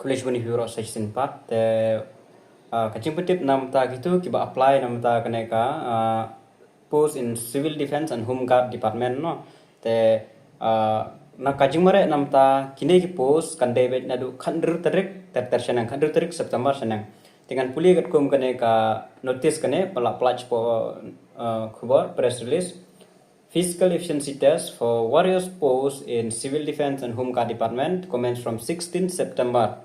college buni hiro section 4 te kacing petip nam ta gitu kiba apply nam ta kaneka post in civil defense and home guard department no te na kajing mare nam ta kini ki post kan debet nadu khandru tarik ter senang khandru tarik September senang dengan puli kat kum kaneka notice kane pala pledge po khubor press release Physical efficiency test for various posts in Civil Defense and Home Guard Department commenced from 16 September.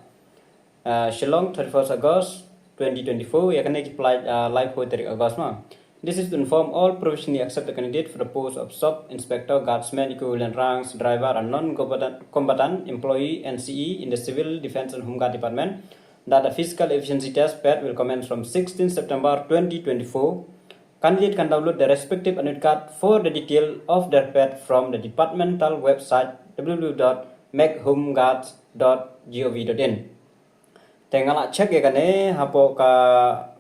Shillong 31st August 2024. Ya kena apply live for 3 August ma. This is to inform all provisionally accepted candidates for the post of sub inspector, guardsman, equivalent ranks, driver, and non-combatant employee (NCE) in the Civil Defense and Home Guard Department that the physical efficiency test PET will commence from 16 September 2024. Candidate can download the respective admit card for the detail of their PET from the departmental website www.makehomeguards.gov.in. Tengala cek ya kane hapo ka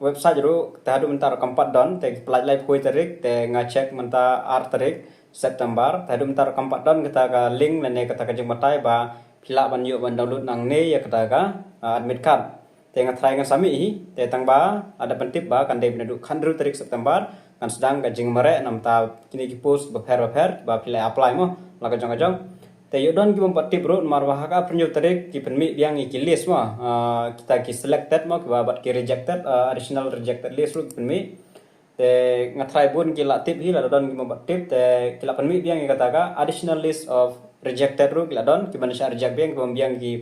website ru tahadu mentar kampat don te pelaj live koi tarik te ngacek menta ar tarik September tahadu mentar kampat don kita ka link lene kata ka jematai ba pila ban yu ban download nang ne ya kata ka admit card. Tengah try ngan sami te tang ba ada pentip ba kan dei benadu khandru tarik September kan sedang ka jing mare nam ta kini ki post ba pher ba pila apply mo la ka jong te yodon ki bompat tip ro mar ba ka pernyo tarik ki penmi biang ki list mo kita ki selected mo ki ba bat ki rejected additional rejected list ro ki penmi te ngatrai bun ki la tip hi la don ki bompat tip te ki la penmi biang ki kata ka additional list of rejected ro ki la don ki manisha reject biang ki biang ki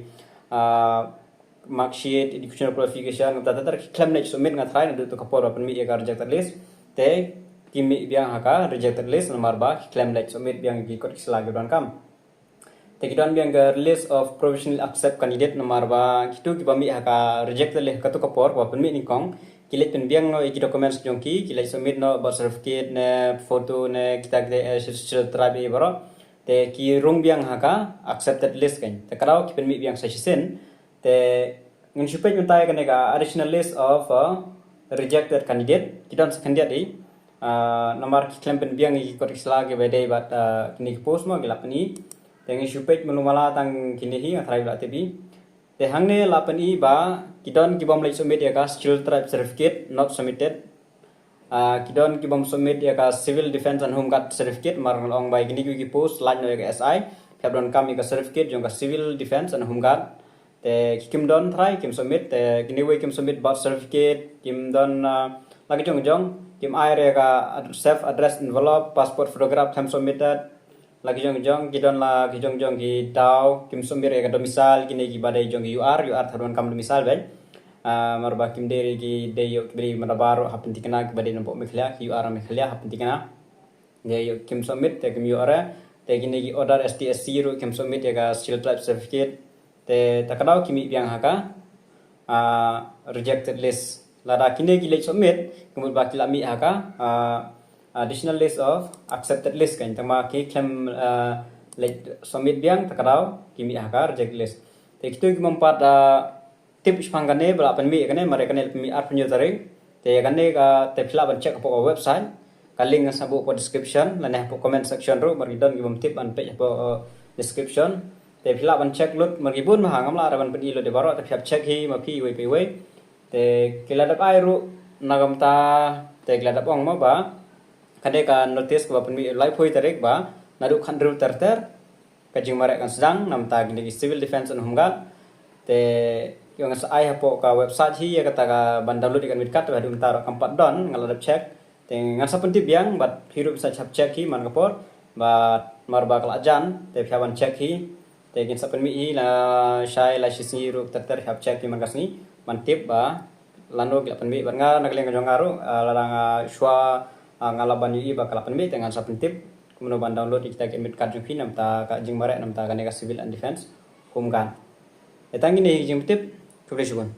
mark sheet, educational qualification, tata claim na submit nga try na dito kapor open media ka rejected list te kimi biang haka rejected list nomor ba claim na submit biang gi kot selagi don kam te kidon biang ga list of provisionally accept candidate nomor ba kitu ki bami haka rejected list katu kapor open media kong kilet pen biang no iki documents jongki kilai submit no birth certificate ne photo ne kita kita trabi baro te ki rung biang haka accepted list kan te karau ki pen mi biang session te ngun supaya mentai kaneka additional list of rejected candidate kita candidate di nomor klaim pen biang i kot selagi bede bat kini post mo gelap ni te ngun supaya menumala tang kini hi ngatrai bat tebi te hangne lapan i ba kidon kibom lai submit ya ka skill tribe certificate not submitted kidon kibom submit ya ka civil defense and home guard certificate marang long by kini ki post line no ya ka SI kabron kami ka certificate jong ka civil defense and home guard te kim don try kim submit te kini we kim submit birth certificate kim don lagi jong kim air ka self address envelope passport photograph kim submitted lagi jong kidon la ki jong ki tau kim submit ka domisal kini ki badai jong UR tharon kam domisal ben marba kim deri ki deyo beri manabaro hapen tikana ki badai nampo mekhlia UR mekhlia hapen tikana deyo kim submit te kim UR te kini ki order STSC ru kim submit ka skill type certificate te takadau kimi biang haka rejected list lada kini ki late submit kemudian baki lami haka additional list of accepted list kan tama ki claim late submit biang takadau kimi haka rejected list te kitu ki mempat tip pangane bala pen mi kane mare kane mi ar penyo taring te kane ka te phila ban check po website ka link sa bu po description lane po comment section ro mari don ki bom tip an page po description te phila ban check lut margibun ma hangam la ban pedi lo de baro te phap check hi ma phi we pe we te kila dap ai ru nagam ta te kila dap ong ma ba kade ka notice ko ban mi live hoi tarik ba nadu khandru terter ka jing mare kan sedang nam ta gini civil defense and home guard te yung sa ai hapo ka website hi ya kata ka ban download ikan mit kat hadu mentar kampat don ngala dap check te ngan sa pentip yang bat hirup sa check hi man kapor ba marba kala jan te phaban check hi tekin sa penmi la shai la sisi ru terter hab check ki mangasni mantip ba lano gila penmi banga nagleng jong aru larang shwa ngalaban yu ba kala penmi dengan sa pentip kemudian ban download kita ke mit card jong nam ta ka jing mare nam ta ka civil and defense home guard etang ini jing tip kubli shukun